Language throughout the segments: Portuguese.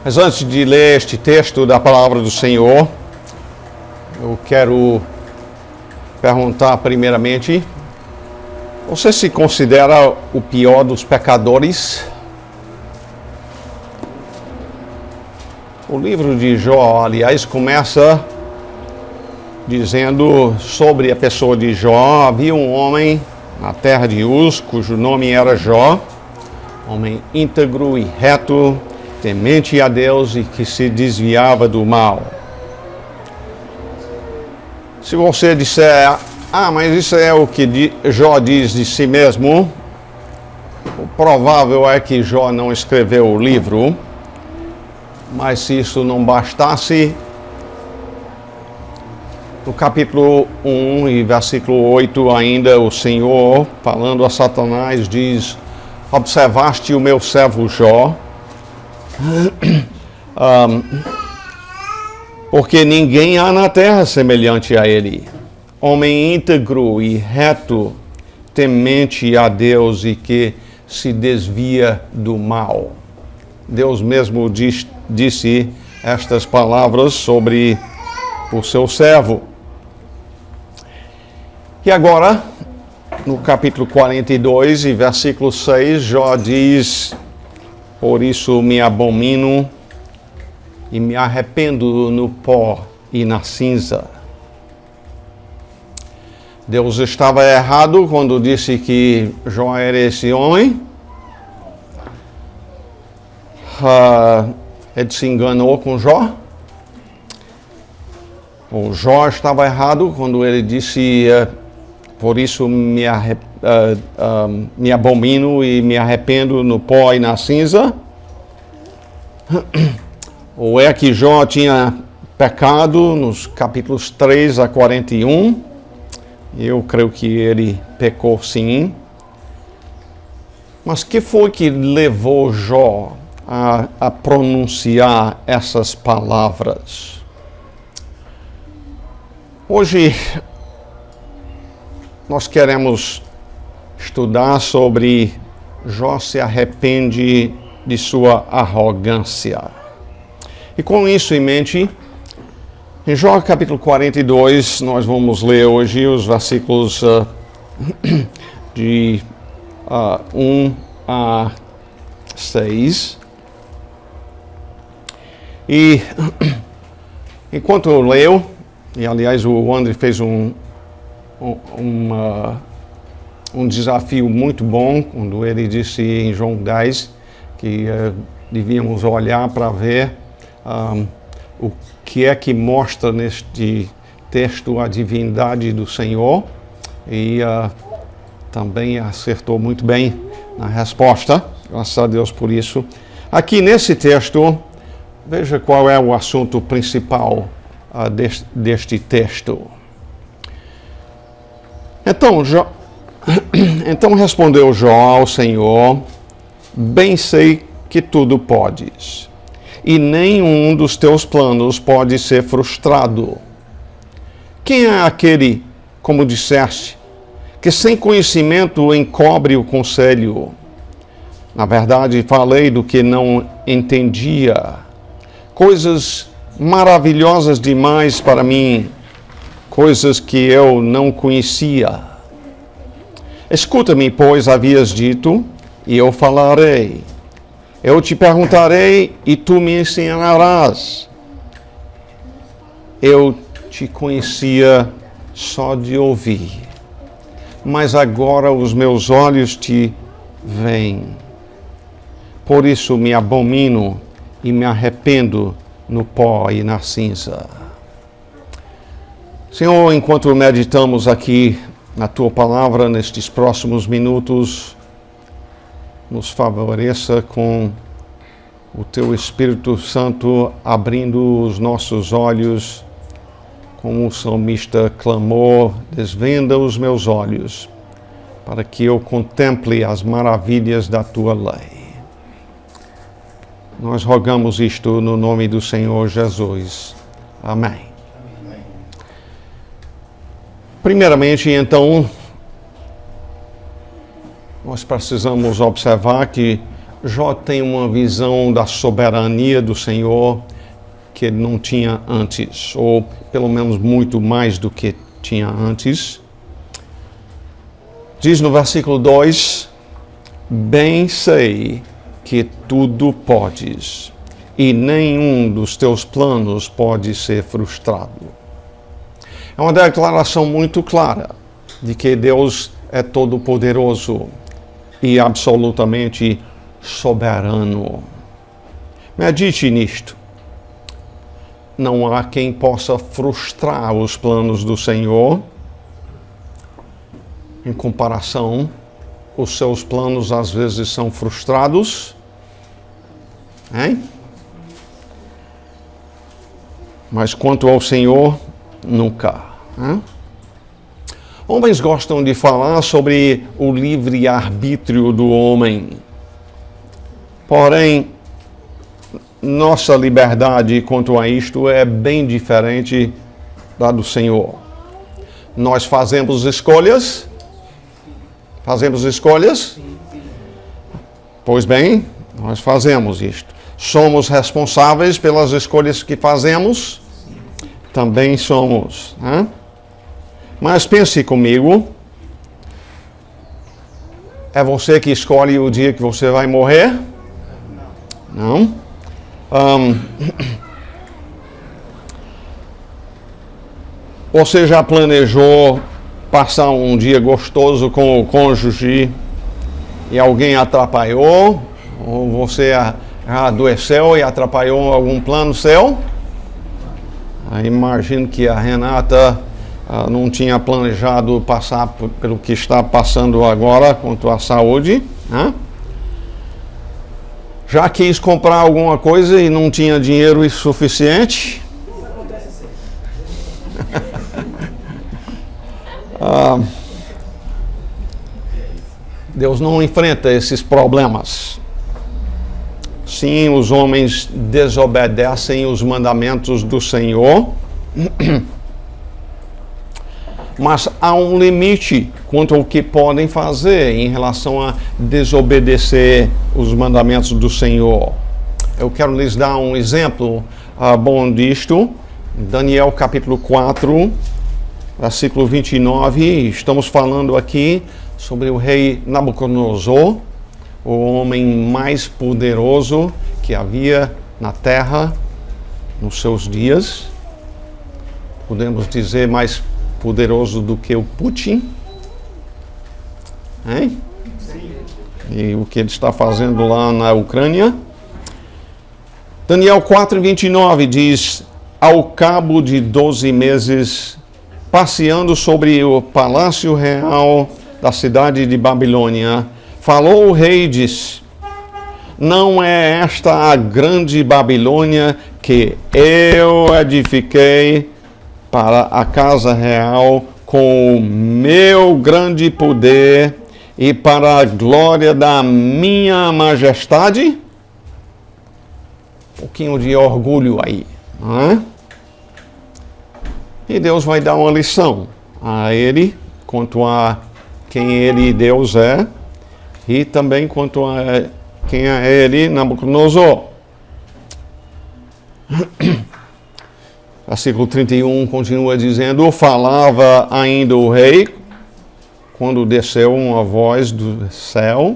Mas antes de ler este texto da palavra do Senhor, eu quero perguntar primeiramente, você se considera o pior dos pecadores? O livro de Jó, aliás, começa dizendo sobre a pessoa de Jó. Havia um homem na terra de Uz, cujo nome era Jó, homem íntegro e reto, temente a Deus e que se desviava do mal. Se você disser, mas isso é o que Jó diz de si mesmo, o provável é que Jó não escreveu o livro. Mas se isso não bastasse, no capítulo 1 e versículo 8 ainda, o Senhor, falando a Satanás, diz: observaste o meu servo Jó, porque ninguém há na terra semelhante a ele, homem íntegro e reto, temente a Deus e que se desvia do mal. Deus mesmo disse estas palavras sobre o seu servo. E agora, no capítulo 42 e versículo 6, Jó diz: por isso me abomino e me arrependo no pó e na cinza. Deus estava errado quando disse que Jó era esse homem. Ele se enganou com Jó. O Jó estava errado quando ele disse: por isso me abomino e me arrependo no pó e na cinza. Ou é que Jó tinha pecado nos capítulos 3 a 41? Eu creio que ele pecou sim. Mas que foi que levou Jó a pronunciar essas palavras? Hoje nós queremos estudar sobre Jó se arrepende de sua arrogância. E com isso em mente, em Jó capítulo 42, nós vamos ler hoje os versículos de 1 a 6. E enquanto eu leio, e aliás o André fez um desafio muito bom quando ele disse em João 10 que devíamos olhar para ver o que é que mostra neste texto a divindade do Senhor, e também acertou muito bem na resposta, graças a Deus por isso. Aqui nesse texto, veja qual é o assunto principal deste texto. Então respondeu Jó ao Senhor: bem sei que tudo podes, e nenhum dos teus planos pode ser frustrado. Quem é aquele, como disseste, que sem conhecimento encobre o conselho? Na verdade, falei do que não entendia, coisas maravilhosas demais para mim, coisas que eu não conhecia. Escuta-me, pois havias dito, e eu falarei. Eu te perguntarei, e tu me ensinarás. Eu te conhecia só de ouvir, mas agora os meus olhos te veem. Por isso me abomino e me arrependo no pó e na cinza. Senhor, enquanto meditamos aqui na Tua Palavra nestes próximos minutos, nos favoreça com o Teu Espírito Santo abrindo os nossos olhos, como o salmista clamou: desvenda os meus olhos, para que eu contemple as maravilhas da Tua lei. Nós rogamos isto no nome do Senhor Jesus. Amém. Primeiramente, então, nós precisamos observar que Jó tem uma visão da soberania do Senhor que ele não tinha antes, ou pelo menos muito mais do que tinha antes. Diz no versículo 2, bem sei que tudo podes, e nenhum dos teus planos pode ser frustrado. É uma declaração muito clara de que Deus é todo-poderoso e absolutamente soberano. Medite nisto. Não há quem possa frustrar os planos do Senhor. Em comparação, os seus planos às vezes são frustrados. Hein? Mas quanto ao Senhor, nunca. Hein? Homens gostam de falar sobre o livre-arbítrio do homem. Porém, nossa liberdade quanto a isto é bem diferente da do Senhor. Nós fazemos escolhas? Fazemos escolhas? Pois bem, nós fazemos isto. Somos responsáveis pelas escolhas que fazemos? Também somos. Né? Mas pense comigo. É você que escolhe o dia que você vai morrer? Não. Você já planejou passar um dia gostoso com o cônjuge e alguém atrapalhou? Ou você adoeceu e atrapalhou algum plano seu? Imagino que a Renata não tinha planejado passar pelo que está passando agora quanto à saúde, né? Já quis comprar alguma coisa e não tinha dinheiro suficiente? Deus não enfrenta esses problemas. Sim, os homens desobedecem os mandamentos do Senhor, mas há um limite quanto ao que podem fazer em relação a desobedecer os mandamentos do Senhor. Eu quero lhes dar um exemplo bom disto. Daniel capítulo 4, versículo 29. Estamos falando aqui sobre o rei Nabucodonosor, o homem mais poderoso que havia na terra nos seus dias. Podemos dizer mais poderoso do que o Putin. Hein? Sim. E o que ele está fazendo lá na Ucrânia. Daniel 4:29 diz: ao cabo de 12 meses, passeando sobre o palácio real da cidade de Babilônia, falou o rei e disse: não é esta a grande Babilônia que eu edifiquei para a casa real com o meu grande poder e para a glória da minha majestade? Um pouquinho de orgulho aí, não é? E Deus vai dar uma lição a ele quanto a quem ele, Deus, é, e também quanto a quem é ele, Nabucodonosor. Versículo 31 continua dizendo: falava ainda o rei, quando desceu uma voz do céu: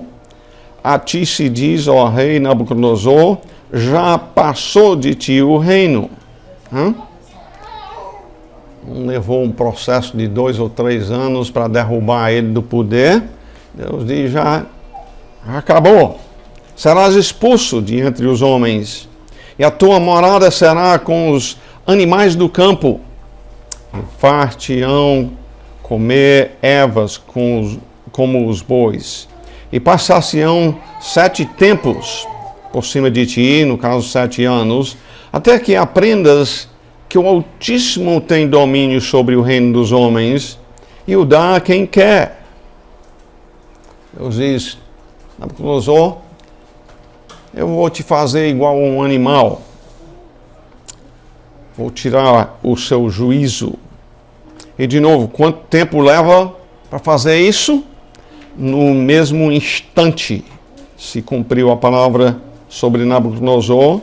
a ti se diz, ó rei Nabucodonosor, já passou de ti o reino. Levou um processo de 2 ou 3 anos para derrubar ele do poder. Deus diz: já acabou. Serás expulso de entre os homens, e a tua morada será com os animais do campo. Far-te-ão comer ervas como os bois, e passar-se-ão 7 tempos por cima de ti, no caso 7 anos, até que aprendas que o Altíssimo tem domínio sobre o reino dos homens e o dá a quem quer. Deus diz: Nabucodonosor, eu vou te fazer igual a um animal. Vou tirar o seu juízo. E de novo, quanto tempo leva para fazer isso? No mesmo instante. se cumpriu a palavra sobre Nabucodonosor,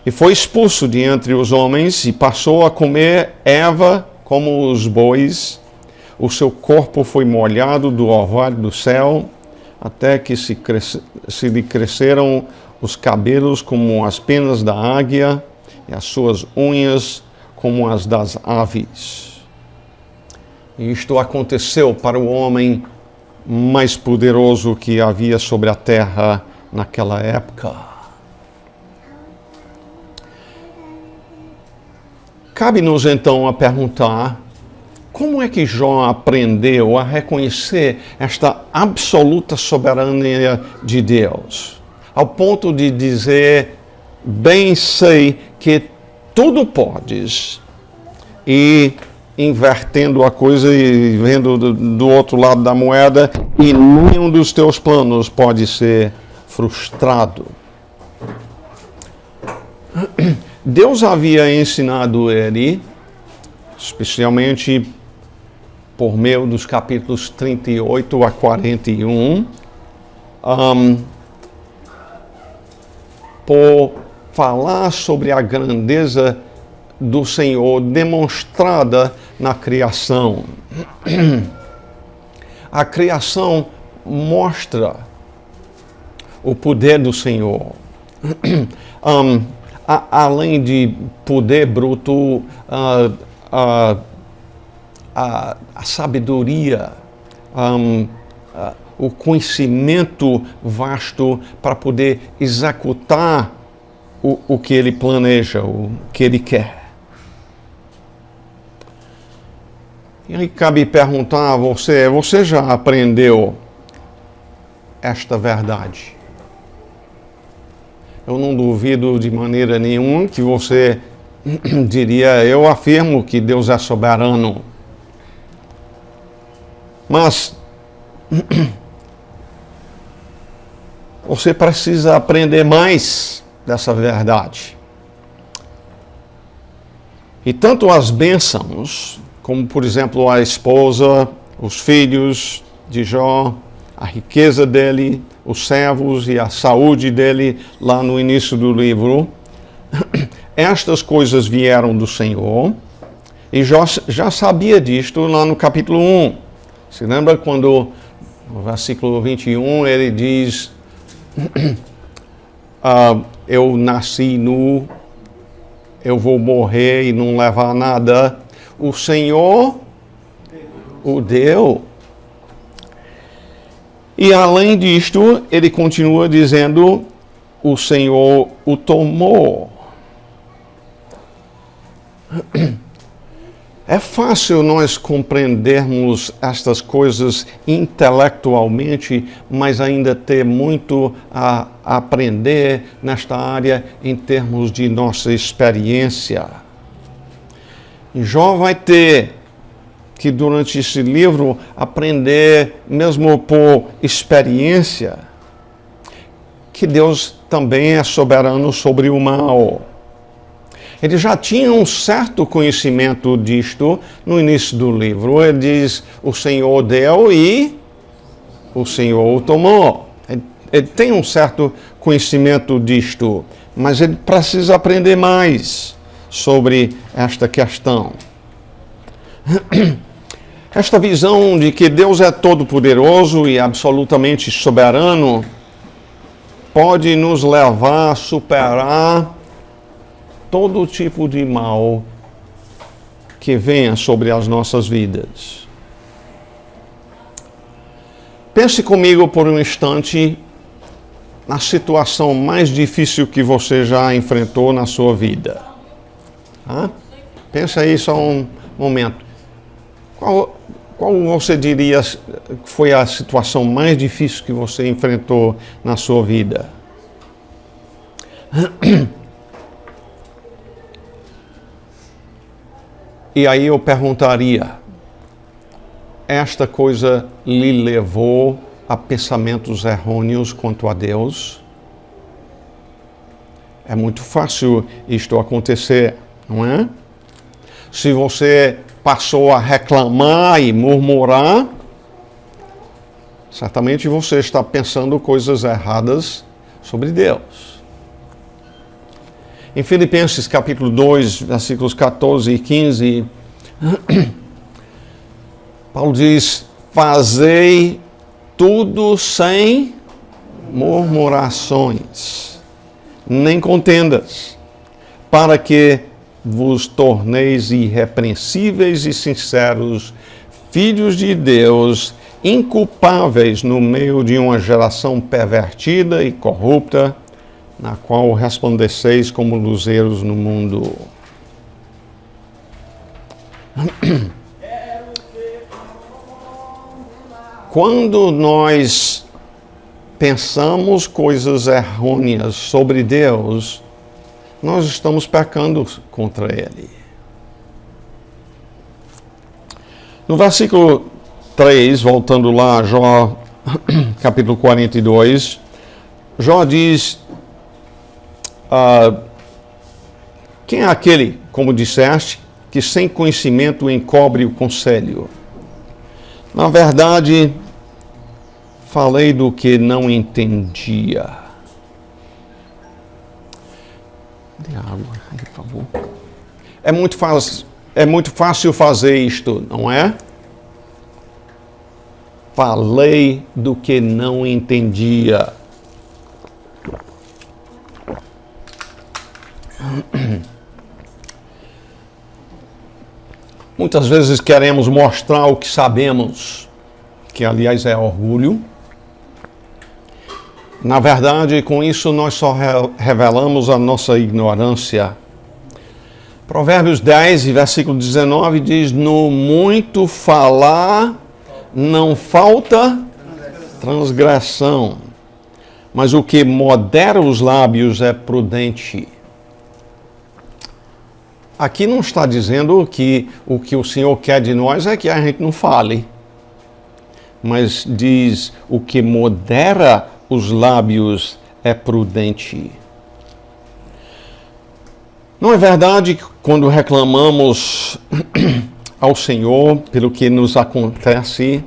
e foi expulso de entre os homens e passou a comer erva como os bois. O seu corpo foi molhado do orvalho do céu, até que se lhe cresceram os cabelos como as penas da águia e as suas unhas como as das aves. E isto aconteceu para o homem mais poderoso que havia sobre a terra naquela época. Cabe-nos então a perguntar: como é que Jó aprendeu a reconhecer esta absoluta soberania de Deus, ao ponto de dizer, bem sei que tudo podes, e invertendo a coisa e vendo do outro lado da moeda, e nenhum dos teus planos pode ser frustrado? Deus havia ensinado ele, especialmente por meio dos capítulos 38 a 41, por falar sobre a grandeza do Senhor demonstrada na criação. A criação mostra o poder do Senhor. Além de poder bruto, a sabedoria, o conhecimento vasto para poder executar o que ele planeja, o que ele quer. E aí cabe perguntar a você já aprendeu esta verdade? Eu não duvido de maneira nenhuma que você diria, eu afirmo que Deus é soberano. Mas você precisa aprender mais dessa verdade. E tanto as bênçãos, como por exemplo a esposa, os filhos de Jó, a riqueza dele, os servos e a saúde dele lá no início do livro, estas coisas vieram do Senhor, e Jó já sabia disto lá no capítulo 1. Se lembra quando, no versículo 21, ele diz, eu nasci nu, eu vou morrer e não levar nada. O Senhor o deu. E além disto, ele continua dizendo, o Senhor o tomou. É fácil nós compreendermos estas coisas intelectualmente, mas ainda ter muito a aprender nesta área em termos de nossa experiência. E Jó vai ter que, durante esse livro, aprender, mesmo por experiência, que Deus também é soberano sobre o mal. Ele já tinha um certo conhecimento disto no início do livro. Ele diz, o Senhor deu e o Senhor o tomou. Ele tem um certo conhecimento disto, mas ele precisa aprender mais sobre esta questão. Esta visão de que Deus é todo-poderoso e absolutamente soberano pode nos levar a superar todo tipo de mal que venha sobre as nossas vidas. Pense comigo por um instante na situação mais difícil que você já enfrentou na sua vida. Pensa aí só um momento. Qual você diria que foi a situação mais difícil que você enfrentou na sua vida? E aí eu perguntaria, esta coisa lhe levou a pensamentos errôneos quanto a Deus? É muito fácil isto acontecer, não é? Se você passou a reclamar e murmurar, certamente você está pensando coisas erradas sobre Deus. Em Filipenses capítulo 2, versículos 14 e 15, Paulo diz: fazei tudo sem murmurações, nem contendas, para que vos torneis irrepreensíveis e sinceros, filhos de Deus, inculpáveis no meio de uma geração pervertida e corrupta, na qual resplandeceis como luzeiros no mundo. Quando nós pensamos coisas errôneas sobre Deus, nós estamos pecando contra Ele. No versículo 3, voltando lá, Jó, capítulo 42, Jó diz: quem é aquele, como disseste, que sem conhecimento encobre o conselho? Na verdade, falei do que não entendia. Dê água aí, por favor. É muito fácil fazer isto, não é? Falei do que não entendia. Muitas vezes queremos mostrar o que sabemos, que aliás é orgulho. Na verdade, com isso nós só revelamos a nossa ignorância. Provérbios 10, versículo 19 diz: no muito falar não falta transgressão, mas o que modera os lábios é prudente. Aqui não está dizendo que o Senhor quer de nós é que a gente não fale, mas diz: o que modera os lábios é prudente. Não é verdade que quando reclamamos ao Senhor pelo que nos acontece,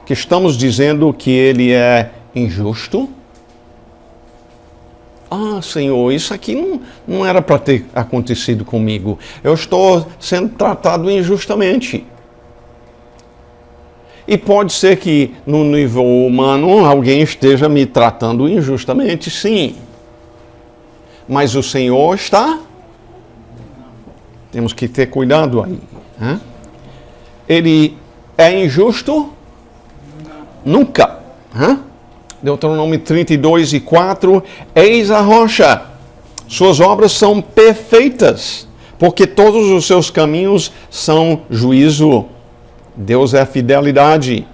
que estamos dizendo que Ele é injusto? Ah, Senhor, isso aqui não era para ter acontecido comigo. Eu estou sendo tratado injustamente. E pode ser que no nível humano alguém esteja me tratando injustamente, sim. Mas o Senhor está? Temos que ter cuidado aí. Né? Ele é injusto? Nunca. Deuteronômio 32 e 4, eis a rocha, suas obras são perfeitas, porque todos os seus caminhos são juízo. Deus é fidelidade,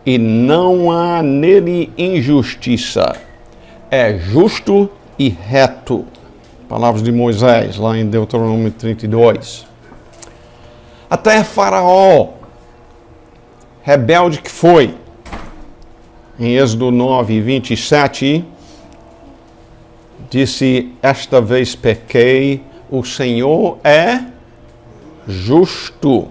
e não há nele injustiça. É justo e reto. Palavras de Moisés, lá em Deuteronômio 32. Até Faraó, rebelde que foi, em Êxodo 9, 27, disse: esta vez pequei, o Senhor é justo,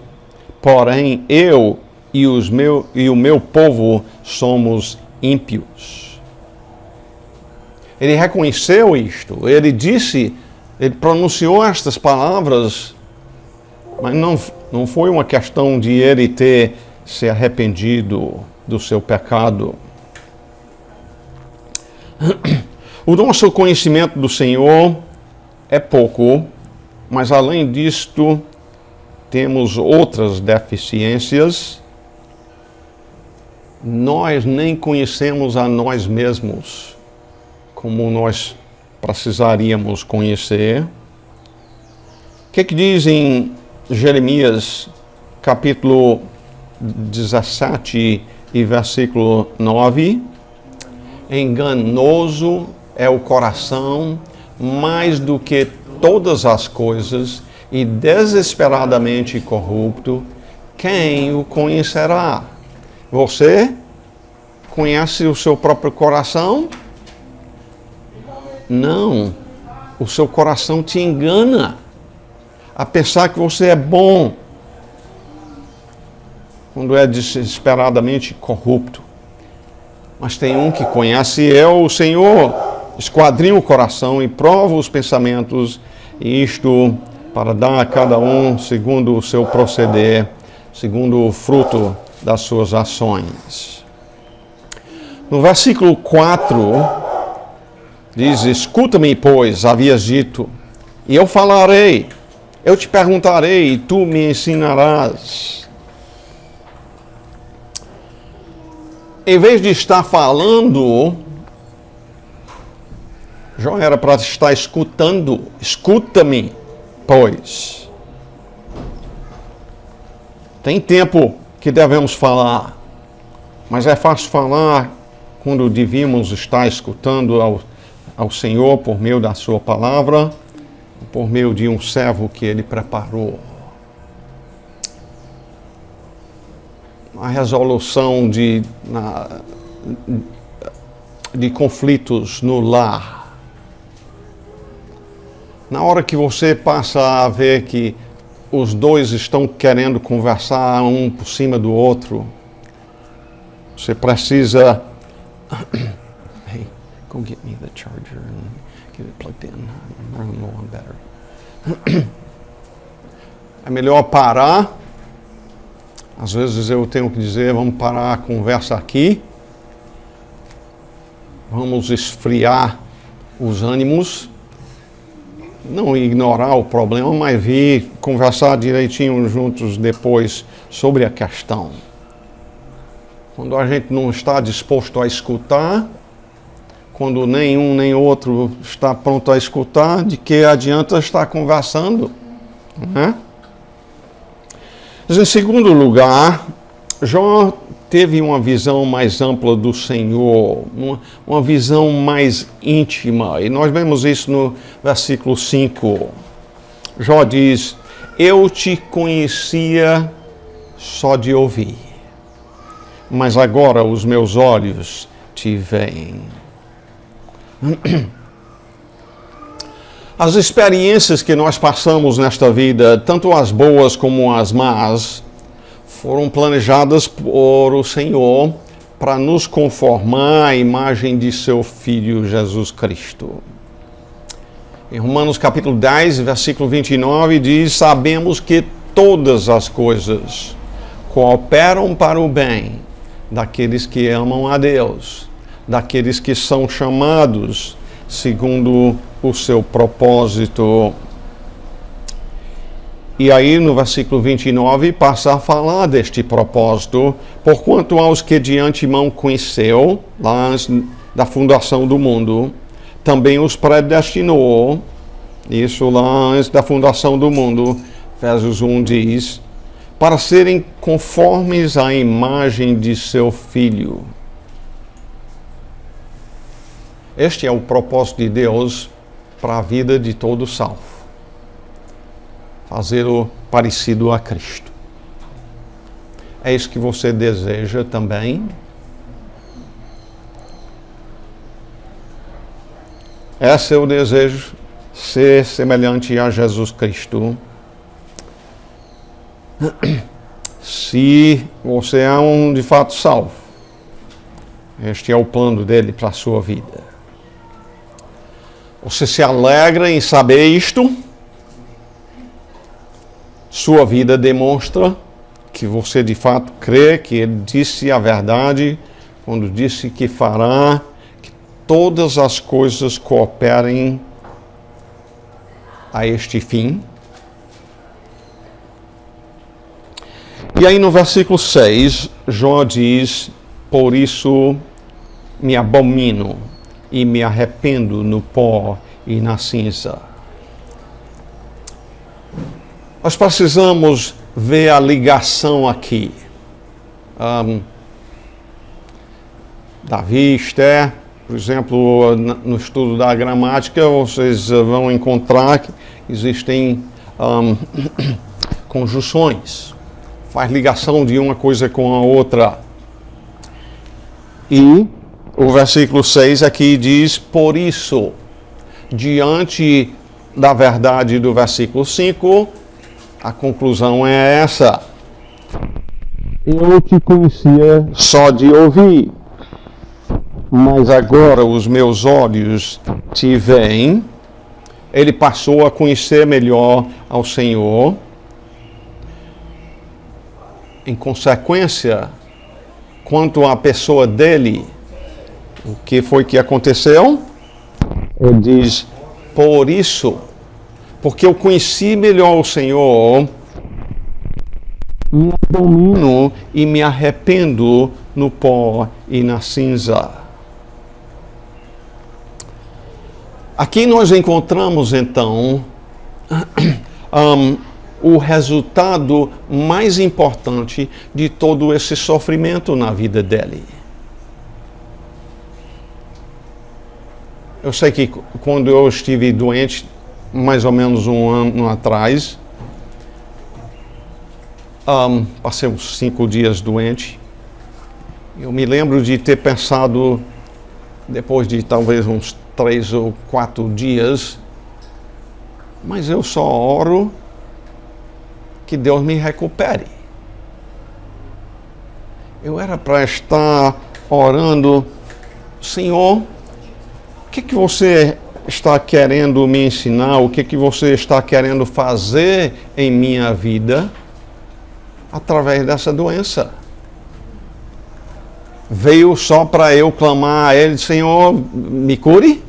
porém eu e o meu povo somos ímpios. Ele reconheceu isto, ele disse, ele pronunciou estas palavras, mas não foi uma questão de ele ter se arrependido do seu pecado. O nosso conhecimento do Senhor é pouco, mas além disto, temos outras deficiências. Nós nem conhecemos a nós mesmos como nós precisaríamos conhecer. O que diz em Jeremias, capítulo 17 e versículo 9? Enganoso é o coração mais do que todas as coisas e desesperadamente corrupto, quem o conhecerá? Você conhece o seu próprio coração? Não, o seu coração te engana a pensar que você é bom, quando é desesperadamente corrupto. Mas tem um que conhece eu, o Senhor, esquadrinha o coração e prova os pensamentos, e isto para dar a cada um segundo o seu proceder, segundo o fruto das suas ações. No versículo 4, diz: escuta-me, pois, havias dito, e eu falarei, eu te perguntarei, e tu me ensinarás. Em vez de estar falando, Jó era para estar escutando. Escuta-me, pois. Tem tempo que devemos falar, mas é fácil falar quando devíamos estar escutando ao Senhor por meio da sua palavra, por meio de um servo que ele preparou. A resolução de conflitos no lar. Na hora que você passa a ver que os dois estão querendo conversar um por cima do outro, você precisa... Hey, go get me the charger and get it plugged in. I'm running low on battery. É melhor parar. Às vezes eu tenho que dizer, vamos parar a conversa aqui. Vamos esfriar os ânimos. Não ignorar o problema, mas vir conversar direitinho juntos depois sobre a questão. Quando a gente não está disposto a escutar, quando nenhum nem outro está pronto a escutar, de que adianta estar conversando? Né? Mas em segundo lugar, Jó teve uma visão mais ampla do Senhor, uma visão mais íntima. E nós vemos isso no versículo 5. Jó diz: eu te conhecia só de ouvir, mas agora os meus olhos te veem. As experiências que nós passamos nesta vida, tanto as boas como as más, foram planejadas por o Senhor para nos conformar à imagem de seu Filho Jesus Cristo. Em Romanos capítulo 10, versículo 29, diz: sabemos que todas as coisas cooperam para o bem daqueles que amam a Deus, daqueles que são chamados segundo o seu propósito. E aí no versículo 29 passa a falar deste propósito: porquanto aos que de antemão conheceu, lá antes da fundação do mundo, também os predestinou. Isso lá antes da fundação do mundo, Efésios 1 diz, para serem conformes à imagem de seu Filho. Este é o propósito de Deus para a vida de todo salvo. Fazê-lo parecido a Cristo. É isso que você deseja também? Esse é o desejo, ser semelhante a Jesus Cristo. Se você é de fato salvo, este é o plano dele para a sua vida. Você se alegra em saber isto? Sua vida demonstra que você de fato crê que ele disse a verdade quando disse que fará que todas as coisas cooperem a este fim. E aí no versículo 6, Jó diz: por isso me abomino e me arrependo no pó e na cinza. Nós precisamos ver a ligação aqui. Davi, Esther, por exemplo, no estudo da gramática, vocês vão encontrar que existem conjunções. Faz ligação de uma coisa com a outra. E o versículo 6 aqui diz: por isso, diante da verdade do versículo 5, a conclusão é essa: eu te conhecia só de ouvir, mas agora os meus olhos te veem. Ele passou a conhecer melhor ao Senhor. Em consequência, quanto à pessoa dele, o que foi que aconteceu? Ele diz, por isso, porque eu conheci melhor o Senhor, me abomino e me arrependo no pó e na cinza. Aqui nós encontramos, então, o resultado mais importante de todo esse sofrimento na vida dele. Eu sei que quando eu estive doente, mais ou menos um ano atrás, passei uns 5 dias doente. Eu me lembro de ter pensado, depois de talvez uns 3 ou 4 dias, mas eu só oro que Deus me recupere. Eu era para estar orando, Senhor, o que você está querendo me ensinar? O que você está querendo fazer em minha vida através dessa doença? Veio só para eu clamar a Ele, Senhor, me cure?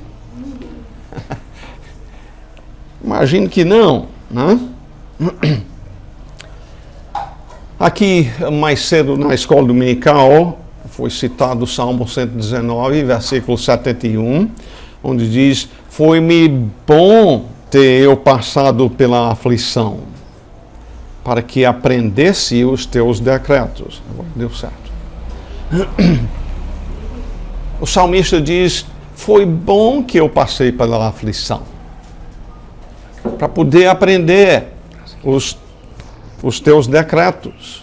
Imagino que não, né? Aqui, mais cedo na escola dominical, foi citado o Salmo 119, versículo 71, onde diz, foi-me bom ter eu passado pela aflição, para que aprendesse os teus decretos. Agora deu certo. O salmista diz, foi bom que eu passei pela aflição, para poder aprender os teus decretos.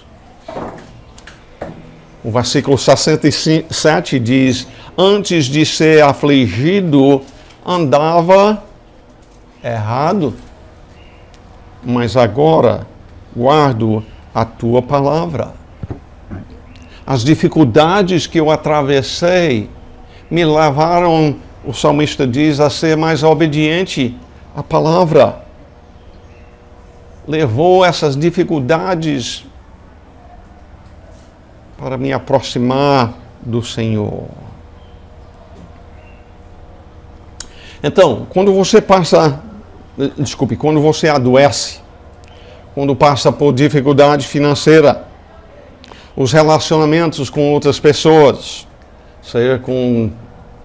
O versículo 67 diz, antes de ser afligido, andava errado, mas agora guardo a tua palavra. As dificuldades que eu atravessei me levaram, o salmista diz, a ser mais obediente à palavra. Levou essas dificuldades para me aproximar do Senhor. Então, quando você adoece, quando passa por dificuldade financeira, os relacionamentos com outras pessoas, seja com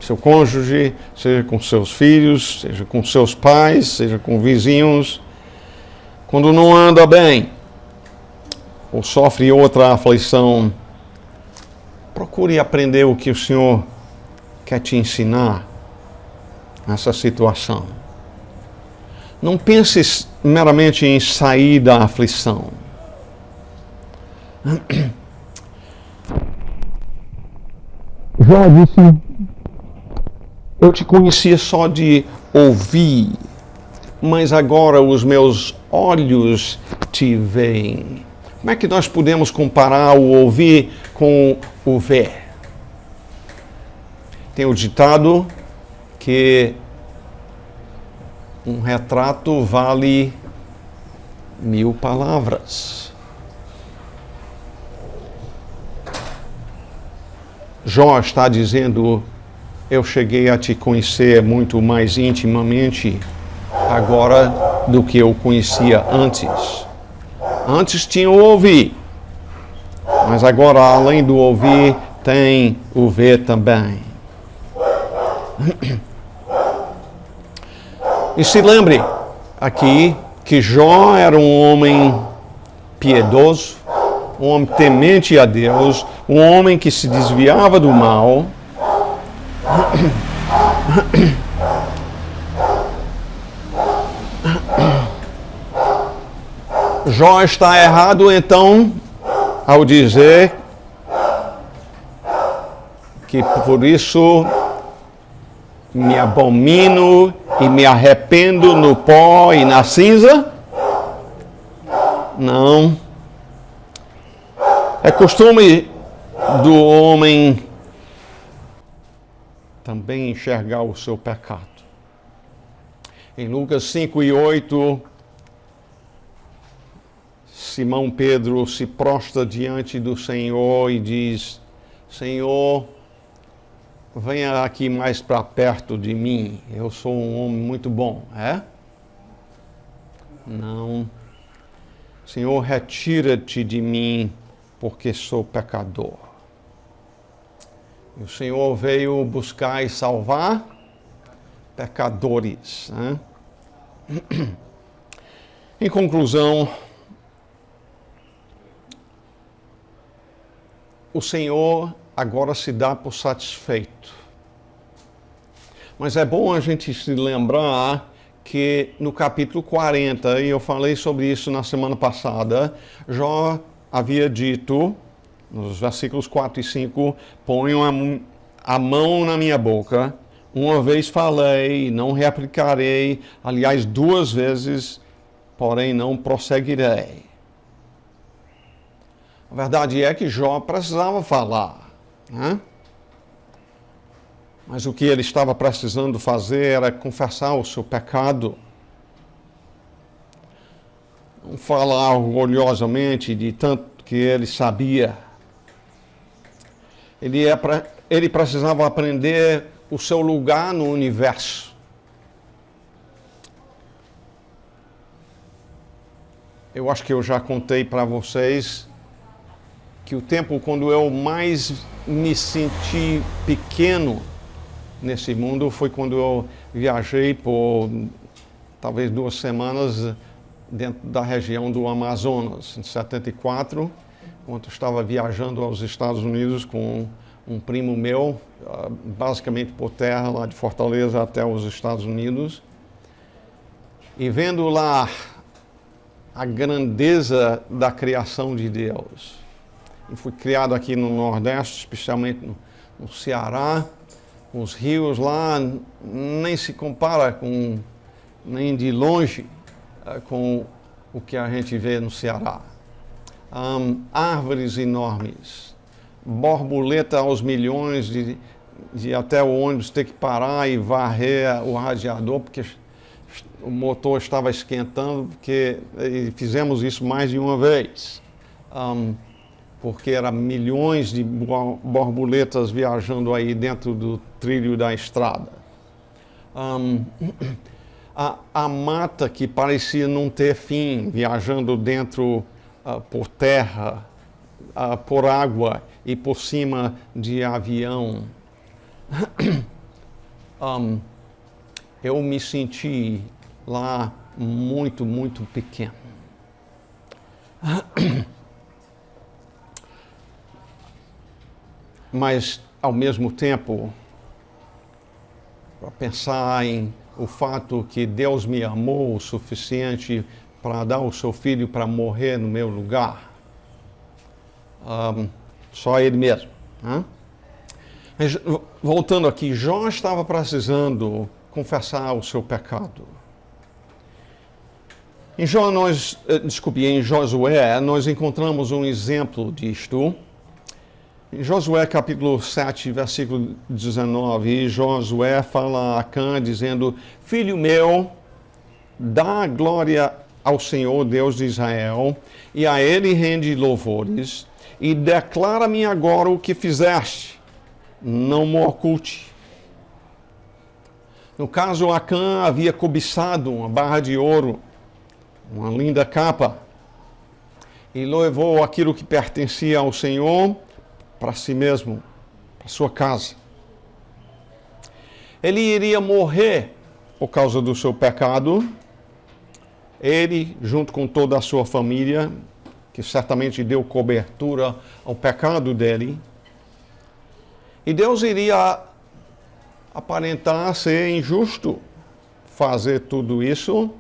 seu cônjuge, seja com seus filhos, seja com seus pais, seja com vizinhos, quando não anda bem, ou sofre outra aflição, procure aprender o que o Senhor quer te ensinar nessa situação. Não pense meramente em sair da aflição. Já disse, eu te conhecia só de ouvir, mas agora os meus olhos te veem. Como é que nós podemos comparar o ouvir com o ver? Tem o ditado que um retrato vale 1000 palavras. Jó está dizendo, eu cheguei a te conhecer muito mais intimamente agora do que eu conhecia antes. Antes tinha o ouvir, mas agora além do ouvir tem o ver também. E se lembre aqui que Jó era um homem piedoso, um homem temente a Deus, um homem que se desviava do mal. Jó está errado, então, ao dizer que por isso me abomino e me arrependo no pó e na cinza? Não. É costume do homem também enxergar o seu pecado. Em Lucas 5:8, Simão Pedro se prostra diante do Senhor e diz: Senhor, venha aqui mais para perto de mim, eu sou um homem muito bom, é? Não. Senhor, retira-te de mim, porque sou pecador. E o Senhor veio buscar e salvar pecadores, né? Em conclusão, o Senhor agora se dá por satisfeito. Mas é bom a gente se lembrar que no capítulo 40, e eu falei sobre isso na semana passada, Jó havia dito, nos versículos 4 e 5, ponham a mão na minha boca, uma vez falei, não reaplicarei, aliás, 2 vezes, porém não prosseguirei. A verdade é que Jó precisava falar, né? Mas o que ele estava precisando fazer era confessar o seu pecado. Não falar orgulhosamente de tanto que ele sabia. Ele precisava aprender o seu lugar no universo. Eu acho que eu já contei para vocês que o tempo quando eu mais me senti pequeno nesse mundo foi quando eu viajei por talvez 2 semanas dentro da região do Amazonas, em 74, quando estava viajando aos Estados Unidos com um primo meu, basicamente por terra, lá de Fortaleza até os Estados Unidos, e vendo lá a grandeza da criação de Deus. Eu fui criado aqui no Nordeste, especialmente no Ceará. Os rios lá nem se compara nem de longe com o que a gente vê no Ceará. Árvores enormes, borboleta aos milhões de até o ônibus ter que parar e varrer o radiador porque o motor estava esquentando, porque fizemos isso mais de uma vez. Porque eram milhões de borboletas viajando aí dentro do trilho da estrada. A mata que parecia não ter fim, viajando dentro por terra, por água e por cima de avião. Eu me senti lá muito, muito pequeno. Mas, ao mesmo tempo, para pensar em o fato que Deus me amou o suficiente para dar o seu filho para morrer no meu lugar. Só ele mesmo. Mas, voltando aqui, Jó estava precisando confessar o seu pecado. Em Josué, nós encontramos um exemplo disto. Em Josué capítulo 7, versículo 19, Josué fala a Acã dizendo: Filho meu, dá glória ao Senhor Deus de Israel, e a ele rende louvores, e declara-me agora o que fizeste, não me oculte. No caso, Acã havia cobiçado uma barra de ouro, uma linda capa, e levou aquilo que pertencia ao Senhor para si mesmo, para sua casa. Ele iria morrer por causa do seu pecado, ele, junto com toda a sua família, que certamente deu cobertura ao pecado dele, e Deus iria aparentar ser injusto fazer tudo isso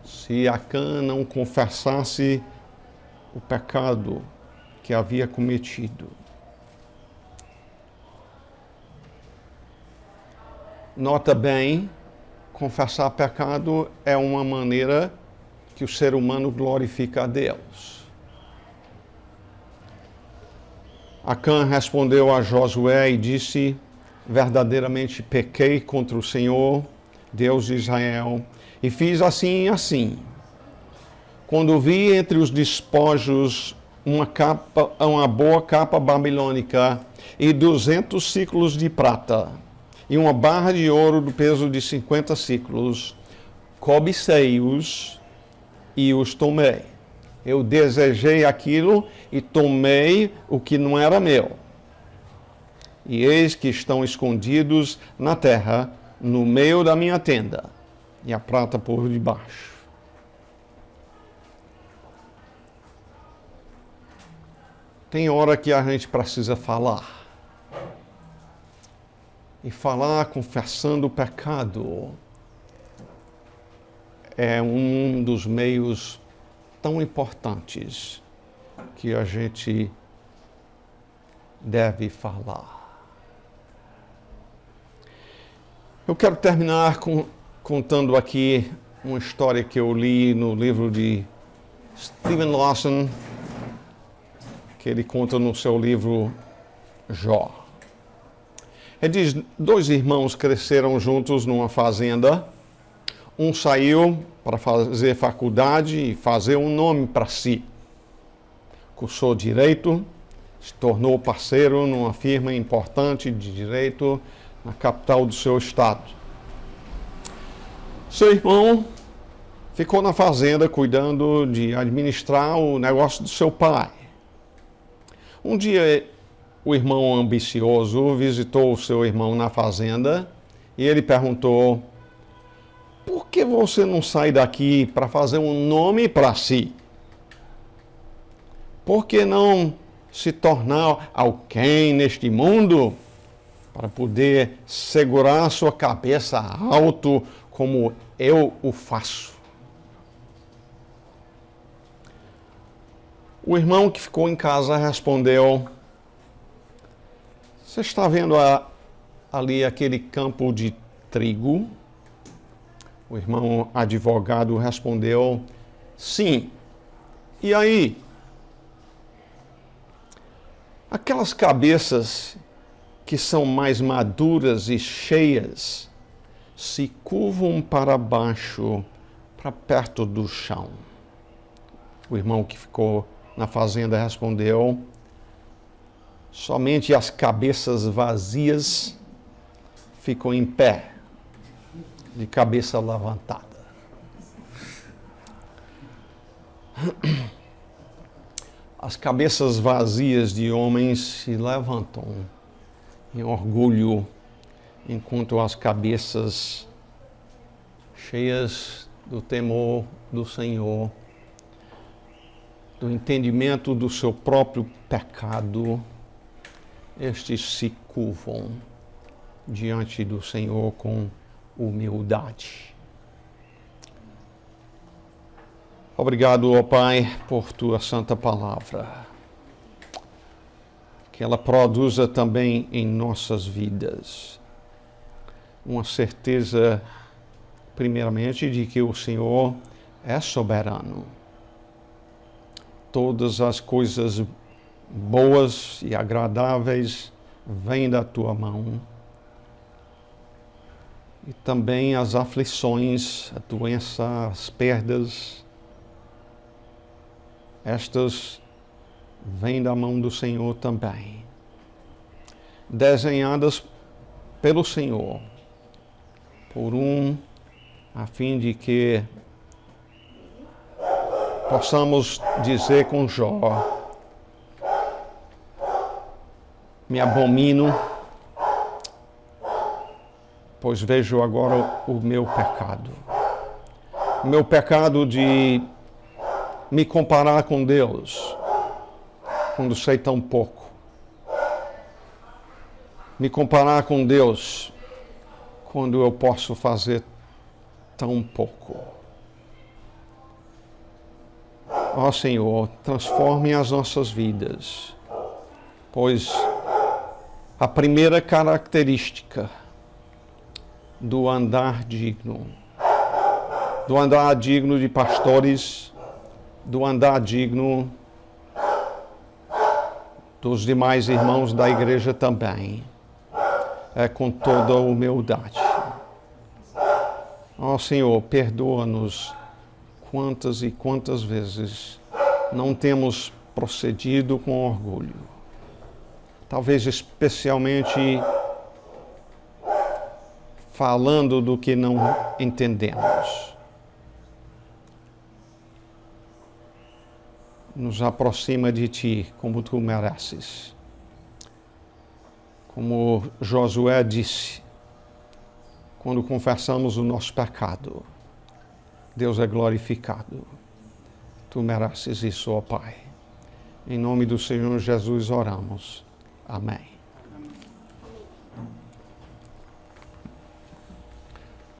se Acã não confessasse o pecado que havia cometido. Nota bem, confessar pecado é uma maneira que o ser humano glorifica a Deus. Acã respondeu a Josué e disse: verdadeiramente pequei contra o Senhor, Deus de Israel, e fiz assim e assim. Quando vi entre os despojos uma boa capa babilônica e 200 ciclos de prata, e uma barra de ouro do peso de 50 ciclos, cobicei-os e os tomei. Eu desejei aquilo e tomei o que não era meu. E eis que estão escondidos na terra, no meio da minha tenda, e a prata por debaixo. Tem hora que a gente precisa falar. E falar confessando o pecado é um dos meios tão importantes que a gente deve falar. Eu quero terminar contando aqui uma história que eu li no livro de Steven Lawson, que ele conta no seu livro Jó. Ele diz: 2 irmãos cresceram juntos numa fazenda. Um saiu para fazer faculdade e fazer um nome para si. Cursou direito, se tornou parceiro numa firma importante de direito na capital do seu estado. Seu irmão ficou na fazenda cuidando de administrar o negócio do seu pai. Um dia, o irmão ambicioso visitou o seu irmão na fazenda e ele perguntou: por que você não sai daqui para fazer um nome para si? Por que não se tornar alguém neste mundo para poder segurar sua cabeça alto como eu o faço? O irmão que ficou em casa respondeu: você está vendo ali aquele campo de trigo? O irmão advogado respondeu: sim. E aí? Aquelas cabeças que são mais maduras e cheias se curvam para baixo, para perto do chão. O irmão que ficou na fazenda respondeu: somente as cabeças vazias ficam em pé, de cabeça levantada. As cabeças vazias de homens se levantam em orgulho, enquanto as cabeças cheias do temor do Senhor, do entendimento do seu próprio pecado, estes se curvam diante do Senhor com humildade. Obrigado, ó Pai, por Tua Santa Palavra. Que ela produza também em nossas vidas uma certeza, primeiramente, de que o Senhor é soberano. Todas as coisas boas e agradáveis vêm da Tua mão. E também as aflições, a doença, as perdas, estas vêm da mão do Senhor também. Desenhadas pelo Senhor, a fim de que possamos dizer com Jó: me abomino, pois vejo agora o meu pecado. O meu pecado de me comparar com Deus, quando sei tão pouco. Me comparar com Deus, quando eu posso fazer tão pouco. Ó Senhor, transforme as nossas vidas, pois a primeira característica do andar digno de pastores, do andar digno dos demais irmãos da igreja também, com toda a humildade. Ó Senhor, perdoa-nos quantas e quantas vezes não temos procedido com orgulho. Talvez especialmente falando do que não entendemos. Nos aproxima de Ti como Tu mereces. Como Josué disse, quando confessamos o nosso pecado, Deus é glorificado. Tu mereces isso, ó Pai. Em nome do Senhor Jesus oramos. Amém.